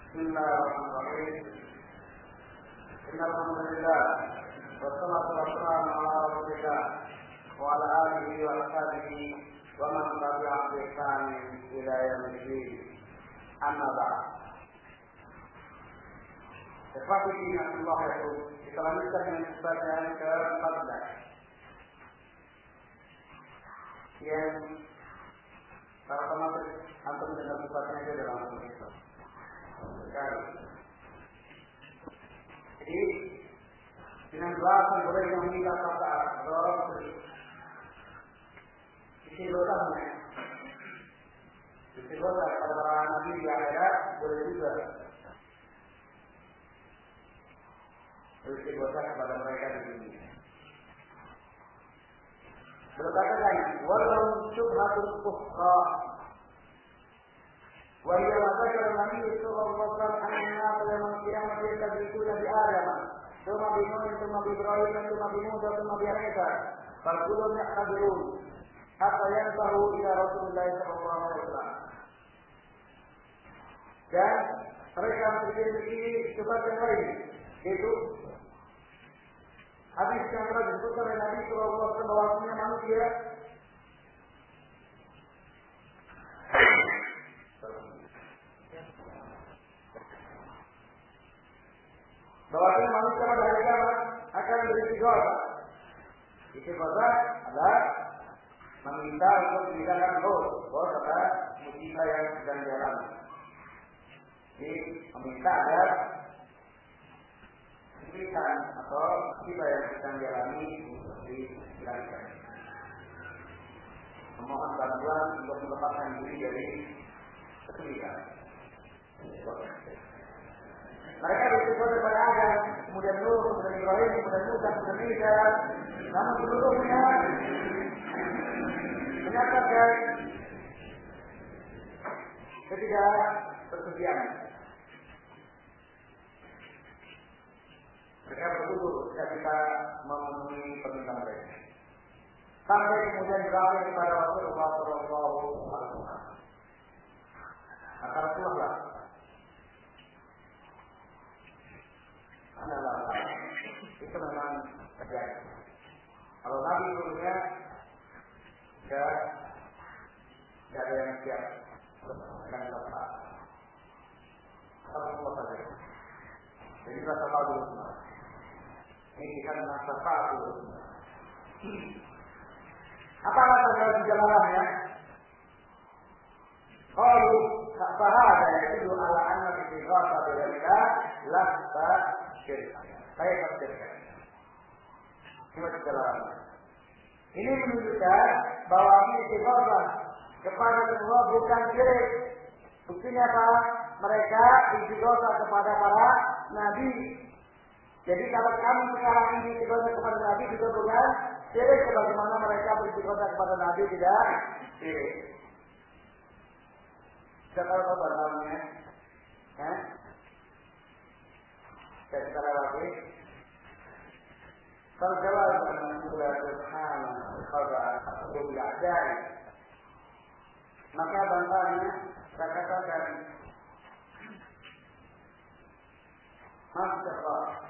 Bismillahirrahmanirrahim. Alhamdulillah. Wassalatu wassalamu ala Rasulillah wa ala alihi wa ashabihi wa man tabi'ahum bi ihsan ila yaumil din. Amma ba'd. Seperti ini Allah itu kita lanjutkan dengan bacaan ke-14 yang para penonton antum dengan sifatnya itu dalam Islam. Jadi dengan belasan boleh yang meminta kata atau isi dosanya, isi dosa pada para nabi di akhirat boleh juga isi dosa kepada mereka di dunia. Berkata lagi, walau syubhatul ukhra wa hiya ma zakara Nabi sallallahu alaihi wasallam anna lamma qiyamah yadhikuna bi Adam thumma bi Nuh thumma bi Ibrahim thumma bi Musa thumma bi Isa faqulun yaqdirun hatta yantahu ila Rasulullah sallallahu alaihi wasallam. Dan mereka memiliki sebab yang lain, yaitu hadis yang telah disebutkan oleh Nabi sallallahu alaihi wasallam bahwasanya manusia pada hari kiamat akan beristighosah. Istighosah adalah meminta untuk diberikan bos pada musibah yang sedang dialami. Jadi meminta agar diberikan atau musibah yang sedang dialami untuk dihilangkan. Memohon bantuan untuk melepaskan diri dari kesulitan. Mereka bersifat kepada Adam, kemudian Nuh, kemudian Ibrahim, kemudian Musa, kemudian Isa. Namun seluruhnya menyatakan ketidakpersediaan. Mereka berkumpul ketika kita memenuhi permintaan mereka. Sampai kemudian berakhir kepada Rasulullah sallallahu alaihi wasallam. Maka Rasulullah itu memang terjadi. Kalau Nabi dulunya tidak ada yang siap dengan lepas. Apa saja. Jadi kita tahu dulu semua. Ini kita menasabah dulu semua. Apa alasan di jalannya? Kalau sahada itu ala anna fi ghasa billahi la ta syirik. Saya bercerita. Cuma jalannya. Ini menunjukkan bahwa istighosah kepada Allah bukan syirik. Buktinya apa? Mereka istighosah kepada para nabi. Jadi kalau kami sekarang ini istighosah kepada nabi juga bukan syirik, sebagaimana mereka beristighosah kepada nabi tidak syirik. Siapa tahu namanya? Saya sekarang lagi. Terjawab dengan Allah Subhanahu wa Taala. Maka bantahannya saya katakan, Masya Allah.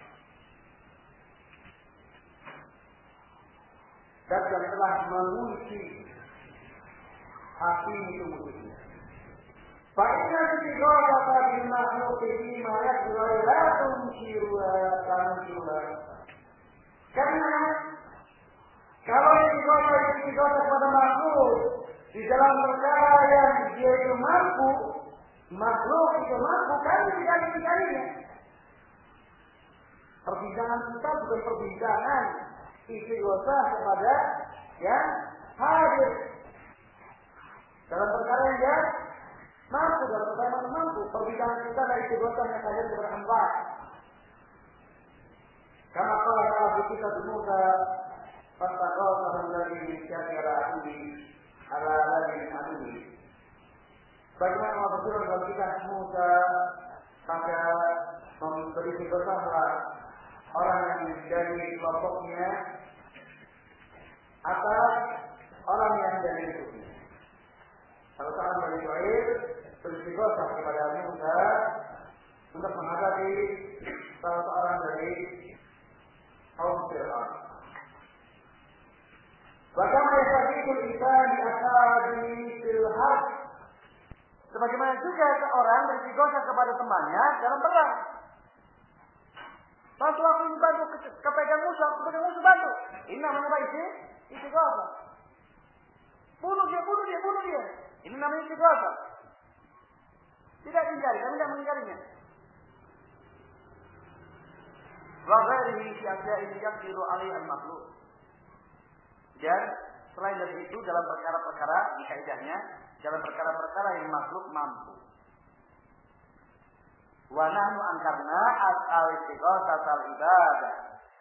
Dan yang telah mengunci hati itu musuhnya. Fa'inna istighosata bil makhluqi bima yaqdiru la tunkiruha. Karena kalau istighosah kepada makhluk di dalam perkara yang dia itu mampu, makhluk itu mampu, kan tidak dikalinya. Perbincangan kita bukan perbincangan istighosah kepada yang hadir dalam perkara yang dia mampu, dalam perkara yang mampu. Perbincangan kita dari istighosah yang hadir kepada hamba. Karena Allah Taala kita semoga Fastaghfirullah dari syari ala ladin aduhi. Bagaimana Allah berfirman dalam kitab Musa, maka memberi istighosah orang yang dari kelompoknya atas orang yang dari musuhnya. Kalau seorang dari Israel beristighosah kepada Musa, untuk menghadapi salah seorang dari kaum Fir'aun. Bagaimana yastaghithul insanu bi ashabihi fil harb. Sebagaimana juga seorang beristighosa kepada temannya dalam perang. Bantu aku ini, bantu kepegang musuh bantu. Ini namanya apa isi? Istighosa. Bunuh dia. Ini namanya istighosa. Tidak ingkari, kami tidak mengingkarinya. Wa ghairihi fi asya'i yaqdiru 'alaiha al-makhluq. Dan selain dari itu dalam perkara-perkara di kaidahnya, dalam perkara-perkara yang makhluk mampu. Wa nahnu ankarna al-istighatsah al-ibadah.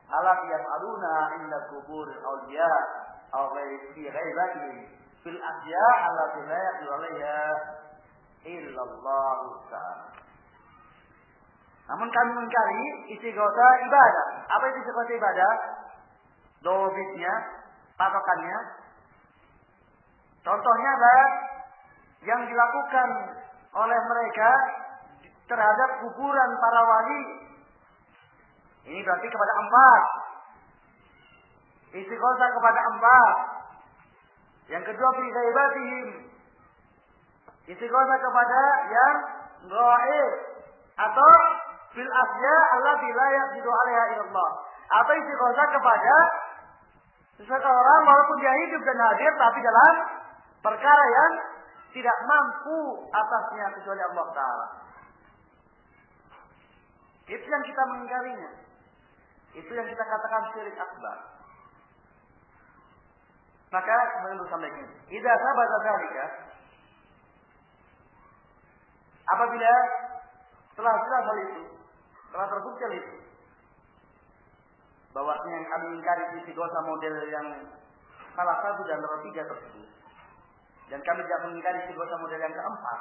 Ala yaf'aluna 'inda qubur al-awliya aw fi ghaibatihim fil asya' allati la yaqdiru 'alaiha illa Allah Ta'ala. Namun kami mengingkari istighatsah ibadah. Apa itu istighatsah ibadah? Dobitnya, patokannya. Contohnya adalah yang dilakukan oleh mereka terhadap kuburan para wali. Ini berarti kepada empat. Istighatsah kepada empat. Yang kedua fi ghaibatihim. Istighatsah kepada yang gaib atau fil asya allati la yaqdiru 'alaiha illallah. Atau istighatsah kepada seseorang walaupun dia hidup dan hadir tapi dalam perkara yang tidak mampu atasnya kecuali Allah Ta'ala. Itu yang kita mengingkarinya. Itu yang kita katakan syirik akbar. Maka menurut sampaikan, idza sabata dzalika, apabila telah jelas hal itu, telah terbukti hal itu, bahwa yang kami ingkari istighatsah model yang salah satu dan nomor 3 tersebut, dan kami tidak mengingkari istighatsah model yang keempat.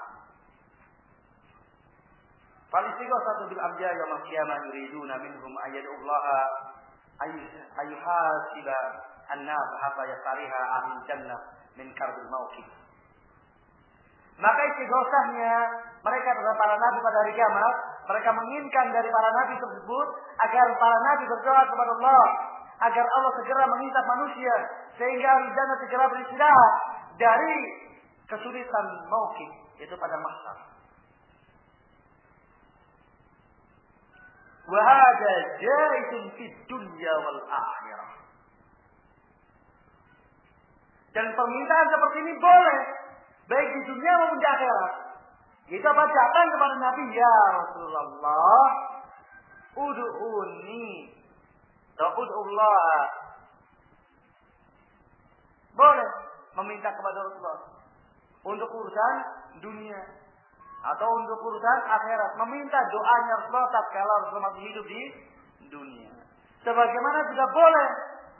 Fal istighatsatu bil abja yaumil qiyamah yuriduna minhum ayyadallaha ayyuhasiba an-nas hatta yasariha ahlul jannah min karbil mauqif. Maka istighatsahnya mereka terhadap para nabi pada hari kiamat, mereka menginginkan dari para nabi tersebut agar para nabi berdoa kepada Allah agar Allah segera menghisab manusia sehingga ahli jannah segera beristirahat dari kesulitan mauqif, yaitu pada mahsyar. Wa hadza jaizun fid dunya wal akhirah. Dan permintaan seperti ini boleh baik di dunia maupun di akhirat. Itu apa? Datang kepada Nabi, ya Rasulullah, ud'uni, ud'ullah. Boleh meminta kepada Rasulullah untuk urusan dunia atau untuk urusan akhirat, meminta doanya Rasulullah tatkala Rasulullah masih hidup di dunia. Sebagaimana juga boleh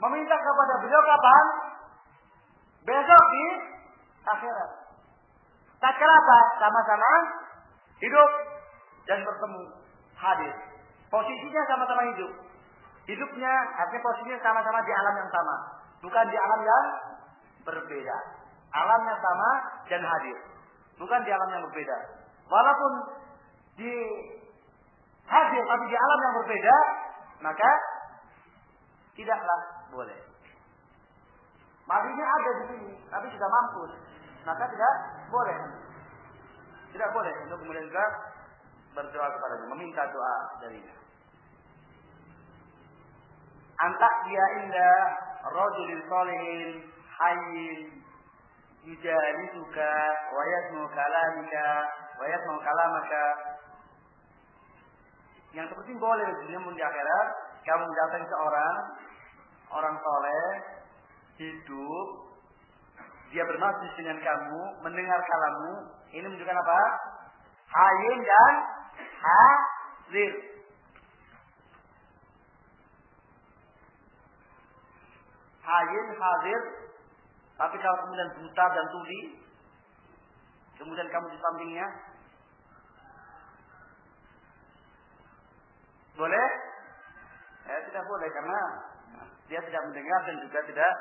meminta kepada beliau kapan? Besok di akhirat. Tatkala apa? Sama-sama hidup dan bertemu, hadir. Posisinya sama-sama hidup. Hidupnya artinya posisinya sama-sama di alam yang sama, bukan di alam yang berbeda. Alam yang sama dan hadir, bukan di alam yang berbeda. Walaupun di hadir tapi di alam yang berbeda, maka tidaklah boleh. Matinya ada di sini, tapi sudah mampus, maka tidak boleh. Tidak boleh untuk kemudian juga berdoa kepadanya, meminta doa darinya. Antak dia inda rajulin salihin hayyin yujalisuka wa yasmu kalamika wa yasmu kalamaka. Yang seperti boleh di dunia maupun di akhirat kamu mendatangi orang soleh hidup, dia bermajlis dengan kamu, mendengar kalammu. Ini menunjukkan apa? Hayyin dan hadir. Hayyin, hadir. Tapi kalau kemudian buta dan tuli, kemudian kamu di sampingnya, boleh? Tidak boleh karena dia tidak mendengar dan juga tidak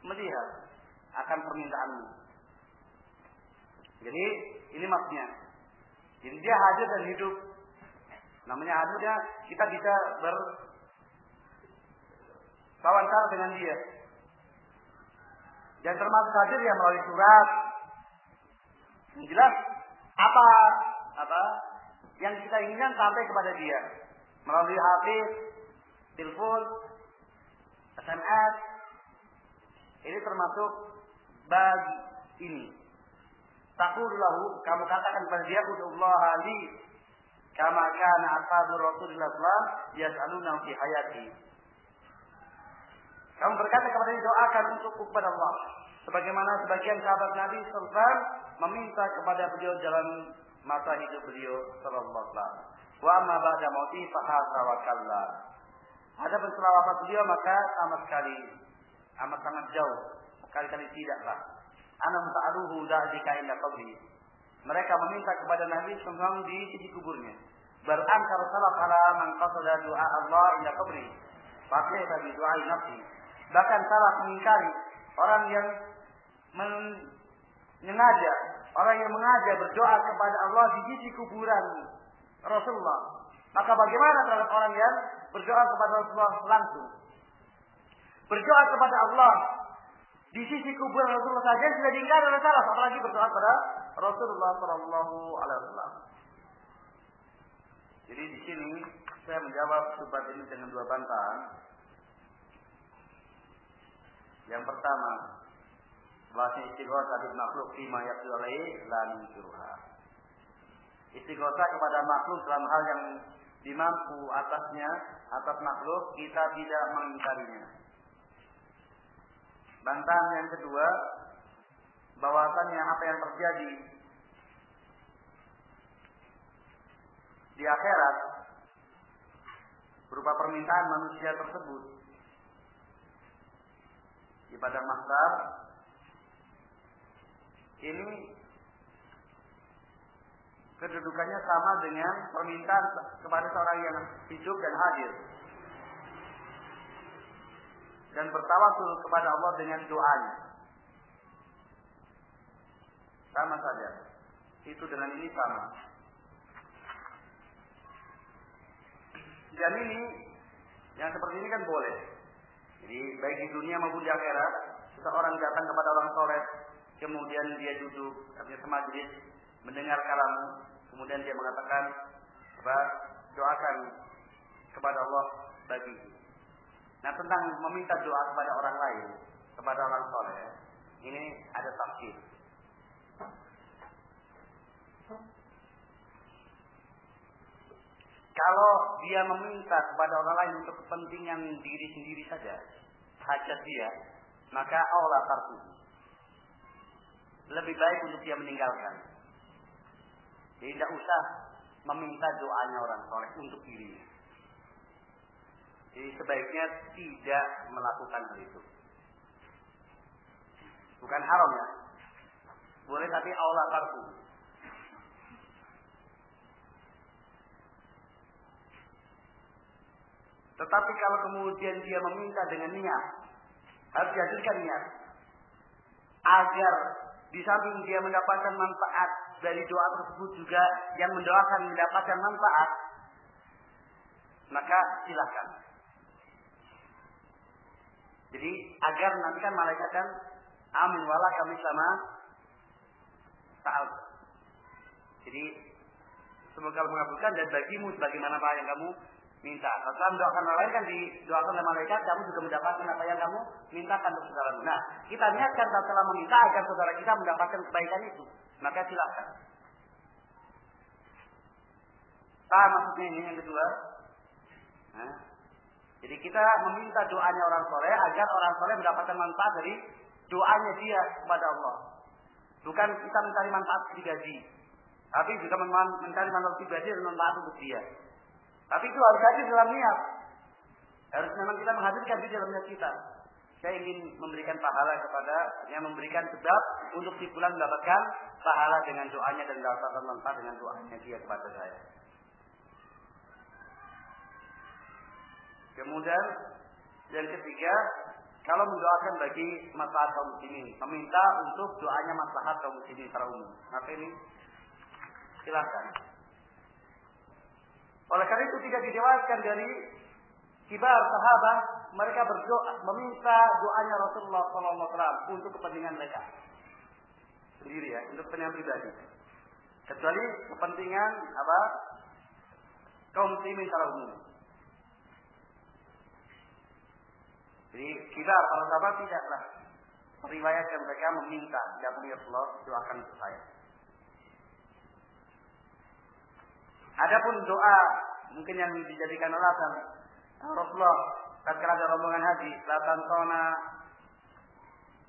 melihat akan permintaanmu. Jadi ini maksudnya. Jadi dia hadir dan hidup Namanya hadirnya kita bisa berkawan-kawan dengan dia. Dan termasuk hadir ya melalui surat. Yang jelas apa yang kita inginkan sampai kepada dia melalui HP, telepon, SMS. Ini termasuk bagi ini. Taqulu lahu, kamu katakan kepada dia, "Ud'ullah li kama kana ashabu Rasulullah sallallahu alaihi wasallam yas'aluna fi hayati." Kamu berkata kepada dia, doakan untukku kepada Allah. Sebagaimana sebagian sahabat Nabi sallallahu alaihi wasallam meminta kepada beliau dalam masa hidup beliau sallallahu alaihi wasallam. Wa amma ba'da mauti fa hasa wa kalla. Adapun setelah wafat beliau maka sama sekali amat sangat jauh, kali-kali tidaklah. Ana muta'aluhu da'dika inda qabri. Mereka meminta kepada Nabi SAW di sisi kuburnya. Barankar salaf ala man qasada du'a Allah inda qabri. Fakih bagi doa nafsi. Bahkan salah mengingkari orang yang menyengaja, orang yang mengajar berdoa kepada Allah di sisi kuburan Rasulullah. Maka bagaimana terhadap orang yang berdoa kepada Rasulullah langsung? Berdoa kepada Allah di sisi kuburan Rasulullah saja sudah diingkari oleh salah, apalagi berdoa kepada Rasulullah sallallahu alaihi wasallam. Jadi di sini saya menjawab subhat ini dengan dua bantahan. Yang pertama, bahwa istighosah bil makhluk fima yaqdi alaihi la nunkiruha. Istighosah kepada makhluk dalam hal yang dimampu atasnya, atas makhluk, kita tidak mengingkarinya. Bantahan yang kedua, bahwasannya apa yang terjadi di akhirat berupa permintaan manusia tersebut di padang mahsyar ini kedudukannya sama dengan permintaan kepada seorang yang hidup dan hadir dan bertawasul kepada Allah dengan doanya. Sama saja. Itu dengan ini sama. Dan ini yang seperti ini kan boleh. Jadi baik di dunia maupun di akhirat, seseorang datang kepada orang soleh, kemudian dia duduk, artinya semajlis, mendengar kalammu, kemudian dia mengatakan, doakan kepada Allah bagiku. Nah, tentang meminta doa kepada orang lain, kepada orang soleh, ini ada tafsir. Kalau dia meminta kepada orang lain untuk kepentingan diri sendiri saja, hajat dia, maka aula tarku. Lebih baik untuk dia meninggalkan. Jadi tidak usah meminta doanya orang soleh untuk dirinya. Jadi sebaiknya tidak melakukan hal itu. Bukan haram ya. Boleh tapi aula tarku. Tetapi kalau kemudian dia meminta dengan niat, harus dihadirkan niat. Agar di samping dia mendapatkan manfaat dari doa tersebut juga yang mendoakan mendapatkan manfaat, maka silakan. Jadi agar nanti kan malaikat kan amin wala kami sama ta'al. Jadi semoga mengabulkan dan bagimu sebagaimana apa yang kamu minta. Kalau kamu doakan orang lain kan didoakan oleh malaikat, kamu juga mendapatkan apa yang kamu mintakan untuk saudaramu. Nah, kita niatkan setelah meminta agar saudara kita mendapatkan kebaikan itu, maka silakan. Maksudnya ini yang kedua. Nah, jadi kita meminta doanya orang soleh agar orang soleh mendapatkan manfaat dari doanya dia kepada Allah. Bukan kita mencari manfaat pribadi, tapi juga mencari manfaat pribadi dan manfaat untuk dia. Tapi itu harus hadir dalam niat. Harus memang kita menghadirkan di dalam niat kita. Saya ingin memberikan pahala kepada yang memberikan sebab untuk si fulan mendapatkan pahala dengan doanya dan mendapatkan manfaat dengan doanya dia kepada saya. Kemudian yang ketiga, kalau mendoakan bagi maslahat kaum muslimin, meminta untuk doanya maslahat kaum muslimin secara umum. Maka ini silakan. Oleh karena itu tidak diriwayatkan dari kibar sahabat mereka berdoa meminta doanya Rasulullah SAW untuk kepentingan mereka sendiri ya, untuk kepentingan pribadi. Kecuali kepentingan apa? Kaum muslimin secara umum. Jadi kibar para sahabat tidaklah meriwayatkan mereka meminta, ya Rasulullah doakan untuk saya. Adapun doa mungkin yang dijadikan alasan Rasulullah tatkala ada rombongan haji, la tansawna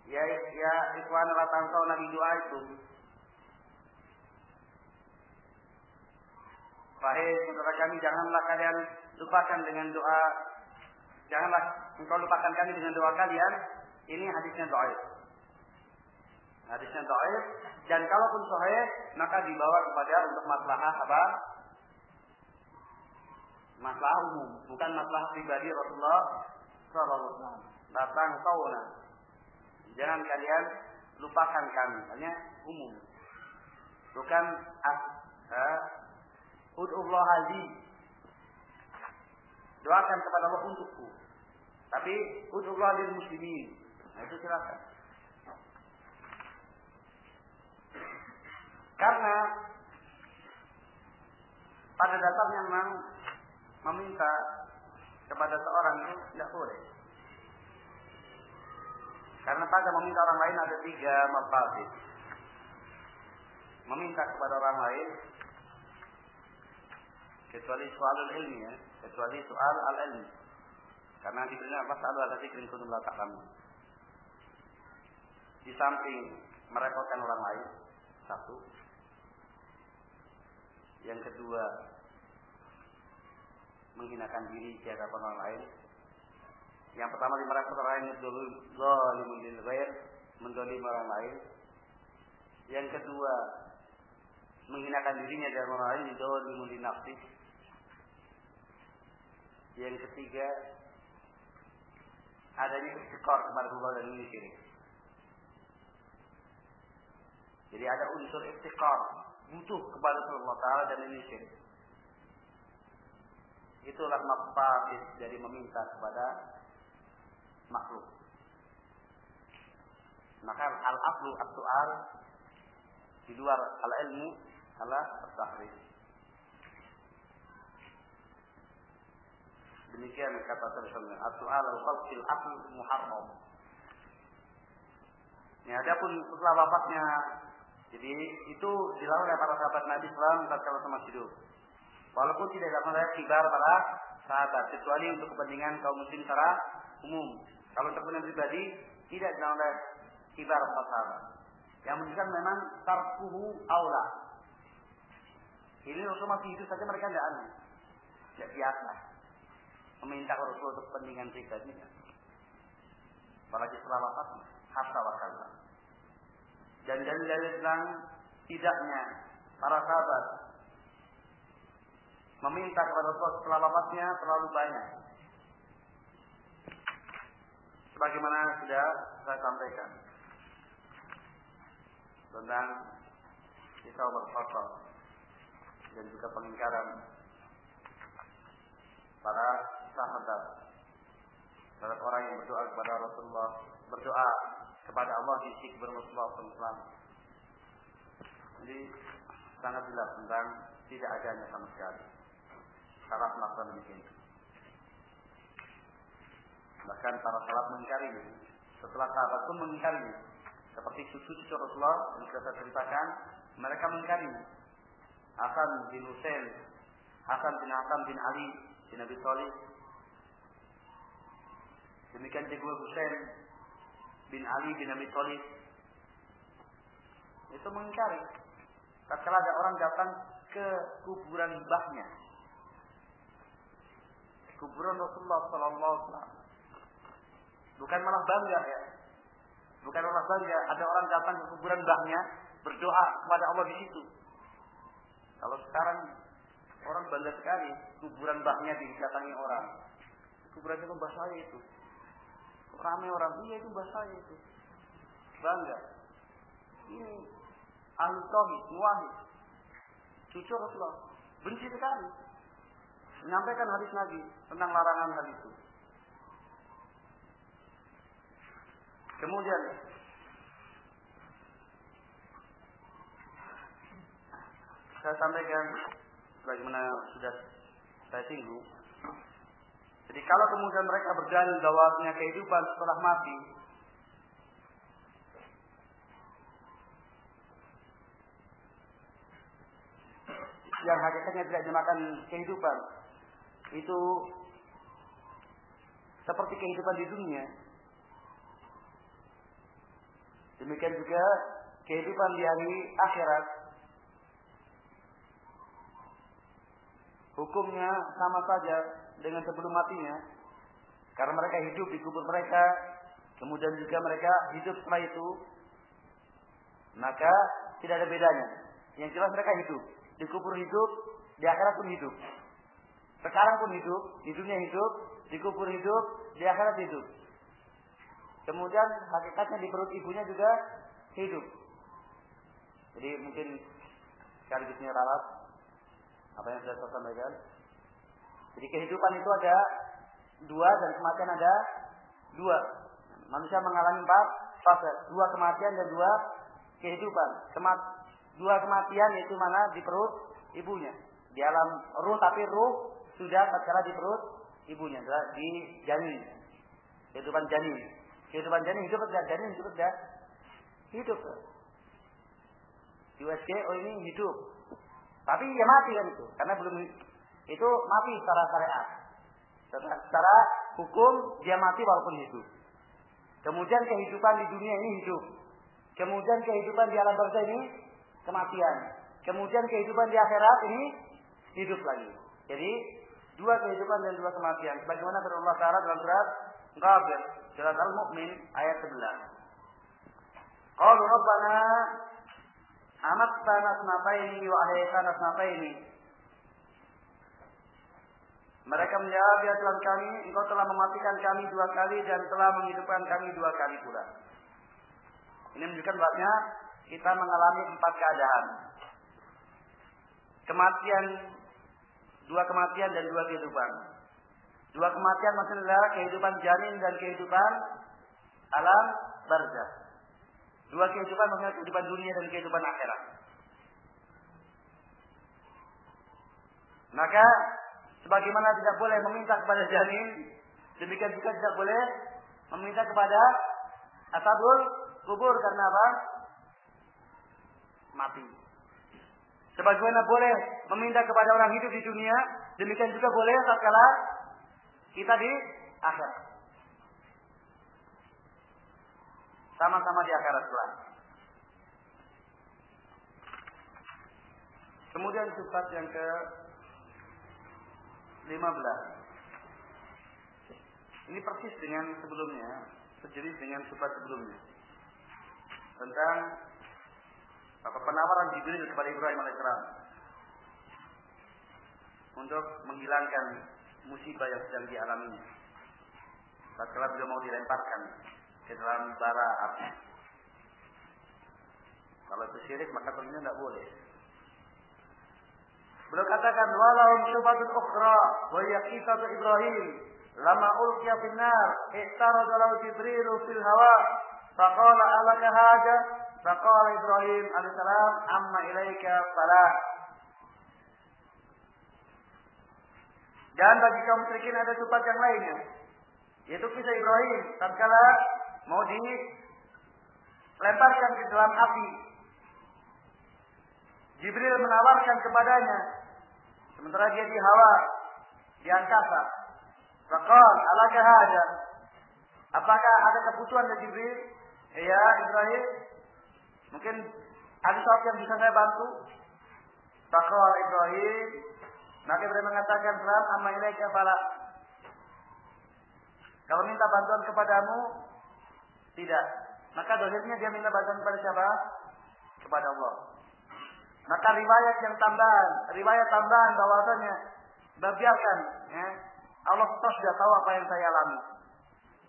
ya ikhwan la tansawna di doa itu. Wahai saudara kami, janganlah kalian lupakan dengan doa. Janganlah engkau lupakan kami dengan doa kalian. Ini hadisnya dhaif. Hadisnya dhaif dan kalaupun sahih maka dibawa kepada untuk maslahah apa? Masalah umum, bukan masalah pribadi Rasulullah sallallahu alaihi wasallam. Datang tauna. Jangan kalian lupakan kami, hanya umum. Bukan ud'ullah li. Doakan kepada Allah untukku. Tapi ud'ullah lil muslimin. Nah, itu silakan. Karena pada dasarnya memang meminta kepada seorang itu tidak boleh. Karena pada meminta orang lain ada 3 mafasid. Meminta kepada orang lain kecuali soalul ilmi ya, kecuali soal al-ilmi. Karena diberi apa selalu ada zikrin kuntum la ta'lamun. Di samping merepotkan orang lain, satu. Yang kedua, menghinakan diri di hadapan orang lain. Yang pertama merepotkan orang lain, zalimul lil ghair, mendolimi orang lain. Yang kedua, menghinakan dirinya di hadapan orang lain, zalimul li nafsi. Yang ketiga, adanya istiqar kepada Allah dan ini syirik. Jadi ada unsur istiqar, butuh kepada Allah Ta'ala dan ini syirik. Itulah mafasid dari meminta kepada makhluk. Maka al-aqlu as-su'al di luar al-ilmu adalah at-tahrif. Demikian kata terusnya, as-su'al al-khalqil aql muharram. Ya, adapun setelah wafatnya, jadi itu dilakukan oleh para sahabat Nabi SAW tatkala sama hidup. Walaupun tidak dapat saya kibar para sahabat, kecuali untuk kepentingan kaum muslim secara umum. Kalau untuk kepentingan pribadi, tidak dilakukan oleh kibar para sahabat. Yang menunjukkan memang tarkuhu aula. Ini Rasul masih hidup saja mereka tidak aneh, tidak biasa meminta Rasul untuk kepentingan pribadinya. Apalagi setelah wafatnya, hatta wakalla. Dan dalil-dalil tentang tidaknya para sahabat meminta kepada Rasul setelah wafatnya terlalu banyak. Sebagaimana sudah saya sampaikan tentang kisah berfoto dan juga pengingkaran para sahabat terhadap orang yang berdoa kepada Rasulullah, berdoa kepada Allah di sisi Rasulullah SAW. Jadi sangat jelas tentang tidak adanya sama sekali salaf melakukan demikian. Bahkan para salaf mengingkarinya. Setelah sahabat pun mengingkarinya. Seperti cucu-cucu Rasulullah yang sudah saya ceritakan, mereka mengingkarinya. Hasan bin Husain, Hasan bin Ali bin Abi Thalib. Demikian juga Husain bin Ali bin Abi Thalib. Itu mengingkari. Tatkala ada orang datang ke kuburan mbahnya, kuburan Rasulullah SAW, bukan malah bangga ya, bukan malah bangga. Ada orang datang ke kuburan mbahnya berdoa kepada Allah di situ. Kalau sekarang orang bangga sekali kuburan mbahnya didatangi orang. Kuburan itu mbah saya itu. Ramai orang, iya itu mbah saya itu. Bangga. Ini ahli tauhid, muwahhid, cucu Rasulullah. Benci sekali. menyampaikan hadis Nabi tentang larangan hal itu. Kemudian saya sampaikan bagaimana sudah saya singgung. Jadi kalau kemudian mereka berdalil bahwasanya kehidupan setelah mati yang hakikatnya tidak dimakan kehidupan itu seperti kehidupan di dunia, demikian juga kehidupan di hari akhirat hukumnya sama saja dengan sebelum matinya, karena mereka hidup di kubur mereka, kemudian juga mereka hidup setelah itu, maka tidak ada bedanya. Yang jelas mereka hidup, di kubur hidup, di akhirat pun hidup. Sekarang pun hidup, di dunia hidup, di kubur hidup, di akhirat hidup. Kemudian hakikatnya di perut ibunya juga hidup. Jadi mungkin sekaligus ralat apa yang sudah saya sampaikan. Jadi kehidupan itu ada dua dan kematian ada dua. Manusia mengalami 4 fase, 2 kematian dan 2 kehidupan. Dua kematian yaitu mana? Di perut ibunya. Di alam ruh, tapi ruh sudah tatkala di perut ibunya, di janin. Kehidupan janin. Kehidupan janin hidup atau janin hidup tidak? Hidup. Di USG, ini hidup. Tapi ya mati kan itu, karena belum itu mati secara syariat. Secara hukum dia mati walaupun hidup. Kemudian kehidupan di dunia ini hidup. Kemudian kehidupan di alam barzah ini kematian. Kemudian kehidupan di akhirat ini hidup lagi. Jadi 2 kehidupan dan 2 kematian. Sebagaimana firman Allah Ta'ala dalam surat Ghafir, surat Al-Mu'min ayat 11. Qalu Rabbana amattana snataini wa ahyaytana snataini. Mereka menjawab, ya Tuhan kami, Engkau telah mematikan kami 2 kali dan telah menghidupkan kami 2 kali pula. Ini menunjukkan bahwa kita mengalami 4 keadaan. Kematian, 2 kematian dan 2 kehidupan. 2 kematian maksudnya adalah kehidupan janin dan kehidupan alam barzah. 2 kehidupan maksudnya kehidupan dunia dan kehidupan akhirat. Maka sebagaimana tidak boleh meminta kepada janin, demikian juga tidak boleh meminta kepada ashabul kubur, karena apa? Mati. Sebagaimana boleh meminta kepada orang hidup di dunia, demikian juga boleh tatkala kita di akhirat. Sama-sama di akhirat kelak. Kemudian sifat yang ke-15. Ini persis dengan sebelumnya, sejenis dengan sifat sebelumnya. Tentang penawaran Jibril kepada Ibrahim alaihissalam untuk menghilangkan musibah yang sedang dialaminya. Tatkala beliau mau dilemparkan ke dalam bara api. Kalau itu syirik maka tentunya tidak boleh. Beliau katakan walahum syubatun ukhra wa yaqisatu Ibrahim lama ulqiya fin nar ihtarada lahu Jibril fil hawa faqala alaka haja faqala Ibrahim alaihissalam amma ilaika salah. Dan bagi kaum musyrikin ada sifat yang lainnya, yaitu kisah Ibrahim tatkala mau dilemparkan ke dalam api. Jibril menawarkan kepadanya sementara dia di hawa, di angkasa. Faqal alaka haja, apakah ada kebutuhan dari Jibril? Ya Ibrahim, mungkin ada sesuatu yang bisa saya bantu? Faqal Ibrahim, maka Ibrahim mengatakan, "Salam amma ilaika fala." Kalau minta bantuan kepadamu, tidak. Maka dohirnya dia minta bantuan kepada siapa? Kepada Allah. Maka riwayat tambahan bahwasanya biarkan, ya, Allah sudah tahu apa yang saya alami.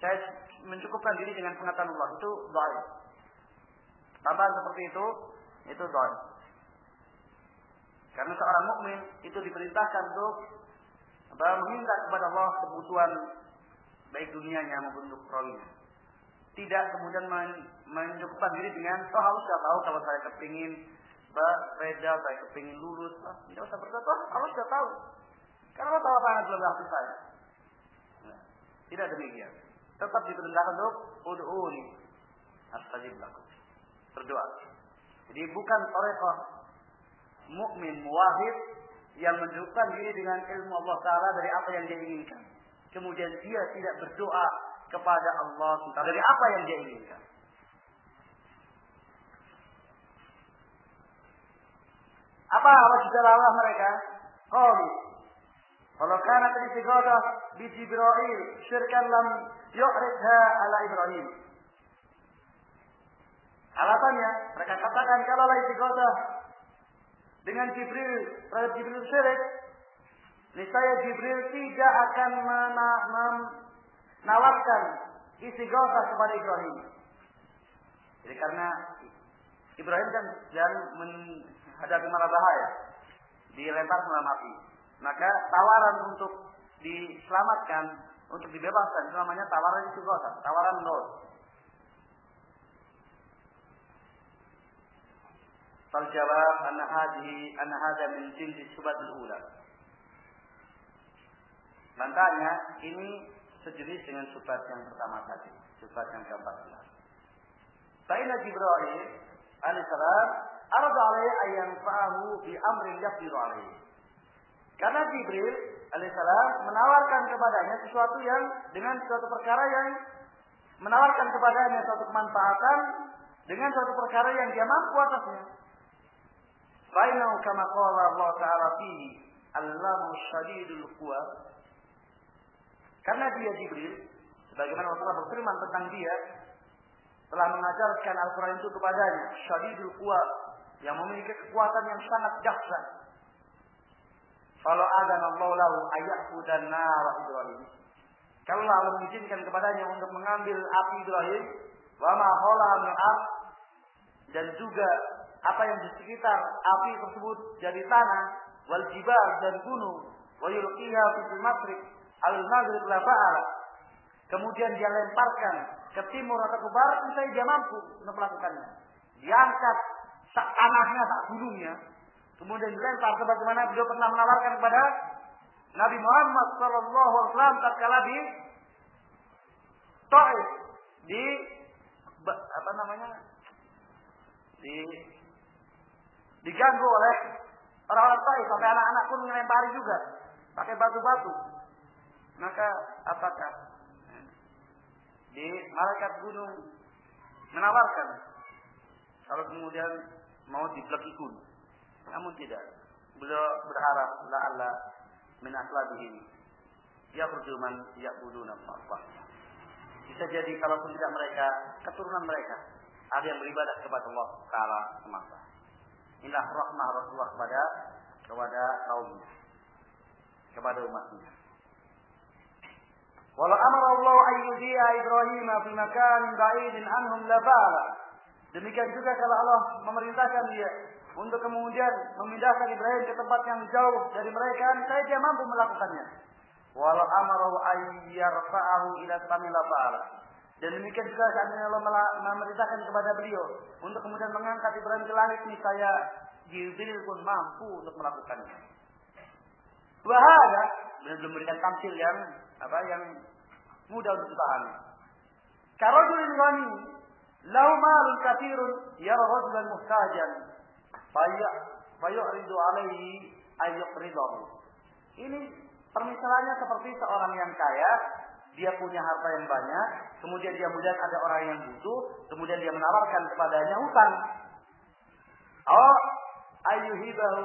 Saya mencukupkan diri dengan pengetahuan Allah. Itu dhaif. Tambahan seperti itu dhaif. Karena seorang mukmin itu diperintahkan untuk meminta kepada Allah kebutuhan baik dunianya maupun ukhrawinya. Tidak kemudian menyukupkan diri dengan Allah sudah tahu kalau saya kepingin berbeda, saya kepingin lulus, tidak usah berdoa, Allah sudah tahu. Karena Allah tahu apa yang dalam hati saya. Nah, tidak demikian. Tetap diperintahkan untuk ud'uni astajib lakum. Berdoa. Jadi bukan thariqah mukmin muwahhid yang menunjukkan diri dengan ilmu Allah Ta'ala dari apa yang dia inginkan. Kemudian dia tidak berdoa kepada Allah Ta'ala dari apa yang dia inginkan. Apa wajib Allah mereka? Kalau karena istighatsah bi Jibril syirkan lam yu'ridha ala Ibrahim. Alasannya mereka katakan kalau istighatsah dengan Jibril, terhadap Jibril syirik, niscaya Jibril tidak akan menawarkan istighatsah kepada Ibrahim. Jadi karena Ibrahim kan sedang menghadapi mara bahaya, dilempar ke dalam api. Maka tawaran untuk diselamatkan, untuk dibebaskan, itu namanya tawaran istighatsah, tawaran nol. Faljawab anna hadha min jinsi syubhatil ula. Bantahnya ini sejenis dengan syubhat yang pertama tadi, syubhat yang ke-14. Sayyidina Jibril alaihissalam arada alaihi ayyan fa'ahu bi amrin yaqdiru alaihi. Karena Jibril alaihissalam menawarkan kepadanya sesuatu yang dengan suatu perkara yang menawarkan kepadanya suatu kemanfaatan dengan suatu perkara yang dia mampu atasnya. Bainahu kama qala Allah Ta'ala fihi Allahu syadidul quwa. Karena dia Jibril, sebagaimana Allah berfirman tentang dia, telah mengajarkan Al-Quran itu kepadanya, syadidul quwa, yang memiliki kekuatan yang sangat dahsyat. Kalau adzan Allah lahu ayyaqudan nar Ibrahim. Kalau Allah mengizinkan kepadanya untuk mengambil api Ibrahim, wa ma khala min dan juga apa yang di sekitar api tersebut dari tanah, wal jibal dan gunung, wa yulqiha fil maghrib al-maghrib la fa'ala. Kemudian dia lemparkan ke timur atau ke barat, misalnya dia mampu untuk melakukannya. Diangkat sak tanahnya, sak gunungnya, kemudian dilempar sebagaimana beliau pernah menawarkan kepada Nabi Muhammad sallallahu alaihi wasallam tatkala di Taif, di apa namanya? Diganggu oleh orang-orang Taif, sampai anak-anak pun melempari juga pakai batu-batu. Maka apakah di malaikat gunung menawarkan kalau kemudian mau diblekikun? Namun tidak. Beliau berharap la'alla min aslabihim yakhruju man ya'buduna Allah. Bisa jadi kalaupun tidak mereka, keturunan mereka ada yang beribadah kepada Allah Ta'ala semata. Inilah rahmah Rasulullah kepada kaumnya, kepada umatnya. Walau amara Allah ayyudi'a Ibrahim fi makan ba'idin anhum labala. Demikian juga kalau Allah memerintahkan dia untuk kemudian memindahkan Ibrahim ke tempat yang jauh dari mereka, saya dia mampu melakukannya. Walau amara ayyarfa'ahu ila samil labala. Dan demikian juga seandainya Allah memerintahkan kepada beliau untuk kemudian mengangkat Ibrahim ke langit, niscaya Jibril pun mampu untuk melakukannya. Wahada, belum memberikan tamsil yang mudah untuk dipahami. Karajulin ghani lahu malun katsirun yara rajulan muhtajan fayuridu alaihi ayyuqridahu. Ini permisalannya seperti seorang yang kaya, dia punya harta yang banyak, kemudian dia melihat ada orang yang butuh, kemudian dia menawarkan kepadanya hutang. Aw ayyuhibahu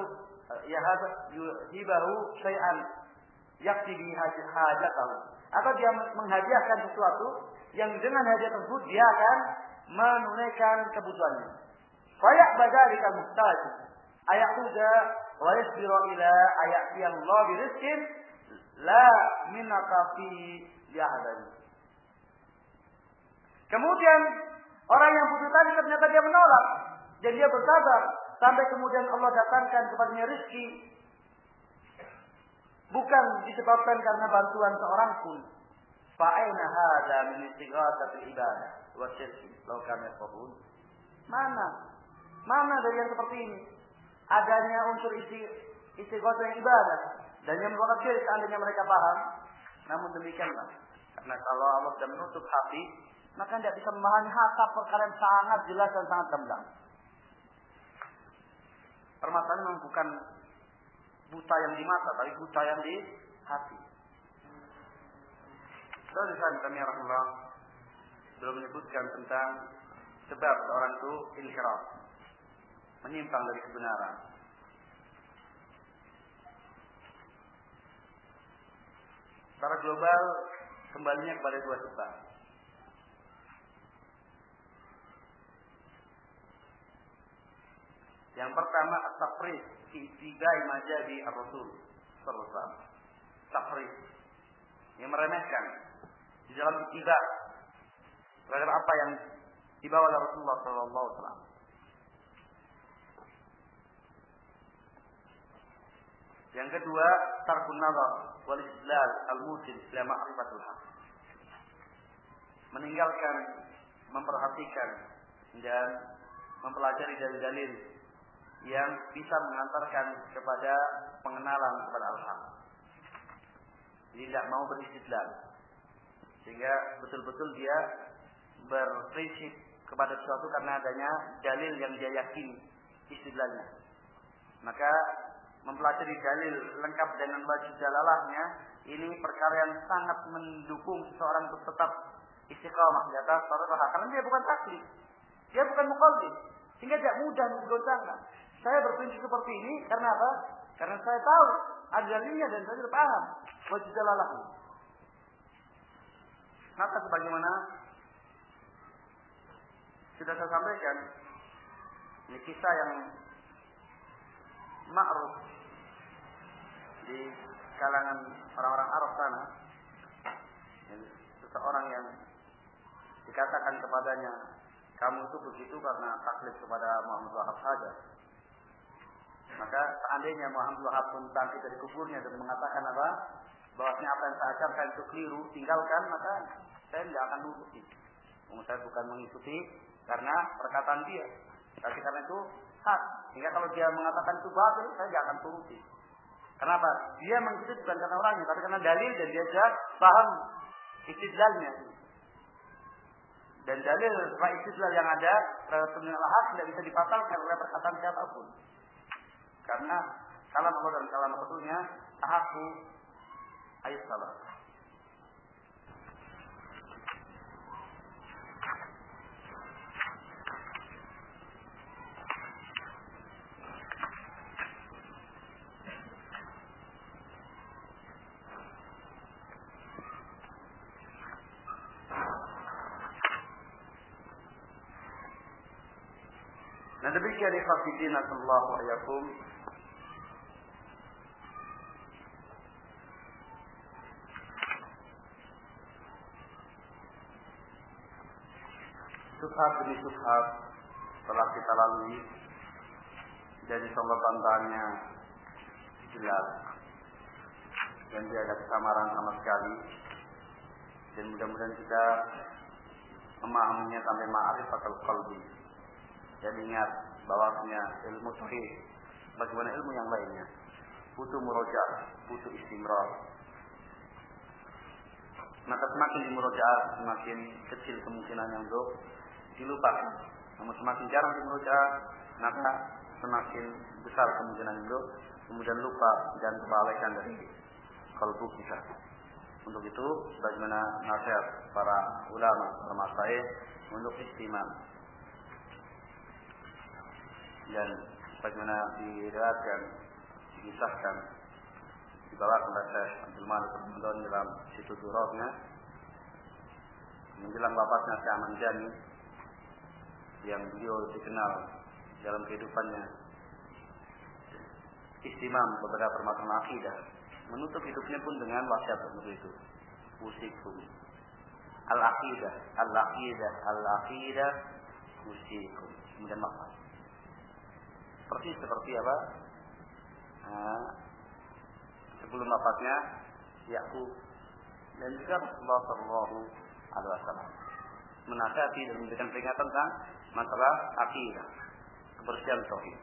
yuhibahu syai'an yakti bi hajatahu. Atau dia menghadiahkan sesuatu yang dengan hadiah tersebut dia akan menunaikan kebutuhannya. Fa badalika muhtaj ayaquda wa yasbiru ila ayati Allah bi rizqin la minaka fi yahdan. Kemudian orang yang butuh tadi ternyata dia menolak dan dia bersabar sampai kemudian Allah datangkan kepadanya rezeki. Bukan bukan disebabkan karena bantuan seorang pun. Fa'aina hadza min istighatsatil ibadah wa syirki law kana yafqahun. Mana dari yang seperti ini? Adanya unsur istighatsah ibadah dan yang merupakan syirik seandainya mereka paham. Namun demikianlah, karena kalau Allah sudah menutup hati, maka tidak bisa memahami hakika perkara yang sangat jelas dan sangat gamblang. Permasalahan memang bukan buta yang di mata, tapi buta yang di hati. Saudara kami rahimahullah belum menyebutkan tentang sebab seorang itu inhiraf, menyimpang dari kebenaran. Secara global kembalinya kepada dua sebab. Yang pertama at-tafrid fi ittiba'i ma ja'a bi ar-rasul sallallahu alaihi wasallam. Tafrid yang meremehkan di dalam ittiba terhadap apa yang dibawa oleh Rasulullah sallallahu alaihi wasallam. Yang kedua, tarkun nazar wal istidlal al-musil ila ma'rifatul haq. Meninggalkan memperhatikan dan mempelajari dalil-dalil yang bisa mengantarkan kepada pengenalan kepada al-haq. Jadi tidak mau beristidlal. Sehingga betul-betul dia berprinsip kepada sesuatu karena adanya dalil yang dia yakini istidlalnya. Maka mempelajari dalil lengkap dengan wajib dalalahnya, ini perkara yang sangat mendukung seseorang untuk tetap istiqamah di atas shariat, karena dia bukan taklid, dia bukan muqallid, sehingga tidak mudah digoncangkan. Saya berprinsip seperti ini karena apa? Karena saya tahu ada dalilnya dan saya paham wajib dalalahnya. Maka sebagaimana sudah saya sampaikan, ini kisah yang ma'ruf di kalangan orang-orang Arab sana. Seseorang yang dikatakan kepadanya, kamu itu begitu karena taklid kepada Muhammad Wahab saja. Maka seandainya Muhammad Wahab pun bangkit dari kuburnya dan mengatakan apa? Bahwasanya apa yang saya ajarkan itu keliru, tinggalkan, maka saya tidak akan mengikuti. Saya bukan mengikuti karena perkataan dia, tapi karena itu hak. Sehingga kalau dia mengatakan itu batil, saya tidak akan turuti. Kenapa? Dia mengikuti bukan karena orangnya, tapi karena dalil dan dia sudah paham istidlalnya. Dan dalil istidlal yang ada terhadap al-haq tidak bisa dibatalkan oleh perkataan siapapun. Karena kalam Allah dan kalam Rasulnya ahaqu ayat salah. Nah demikian ikhwatiddin sallallahu alaikum. Subhat demi subhat telah kita lalui dan insyaallah bantahannya jelas dan tidak ada kesamaran sama sekali, dan mudah-mudahan kita memahaminya sampai ma'rifatul qalbi. Dan ingat bahwasanya ilmu sahih bagaimana ilmu yang lainnya butuh murojaah, butuh istimrar. Maka semakin dimurojaah semakin kecil kemungkinannya untuk dilupakan. Namun semakin jarang dimurojaah maka semakin besar kemungkinan untuk kemudian lupa dan kelalaian dari kalbu kita. Untuk itu bagaimana nasihat para ulama, para masyayikh untuk istimam. Dan bagaimana diriwayatkan, dikisahkan, dibawakan oleh Syekh Abdul Malik Al-Hamdani dalam situ Durabnya menjelang wafatnya Syekh Ahmad Jami, yang beliau dikenal dalam kehidupannya istimam beberapa permasalahan akidah, menutup hidupnya pun dengan wasiat seperti itu. Usikum al-aqidah, al-aqidah, al-aqidah, usikum. Kemudian wafat. Seperti apa? sebelum wafatnya Yakub, dan juga Rasulullah Shallallahu Alaihi Wasallam menasihati dan memberikan peringatan tentang masalah akidah, kebersihan tauhid.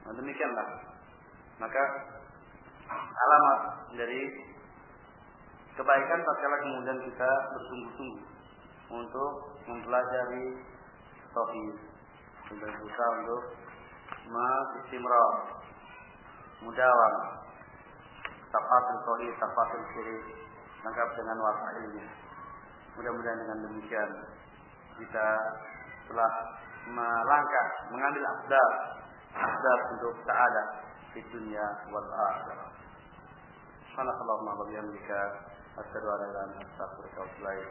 Nah, demikianlah. Maka alamat dari kebaikan tatkala kemudian kita bersungguh-sungguh untuk mempelajari tauhid dan berusaha untuk mengistimrar, mudawam, tafasil tauhid, tafasil syirik, lengkap dengan wasailnya. Mudah-mudahan dengan demikian kita telah melangkah, mengambil asbab untuk sa'adah di dunia wal akhirah. Subhanallahumma wa bihamdika asyhadu an la ilaha illa anta astaghfiruka wa atubu ilaik.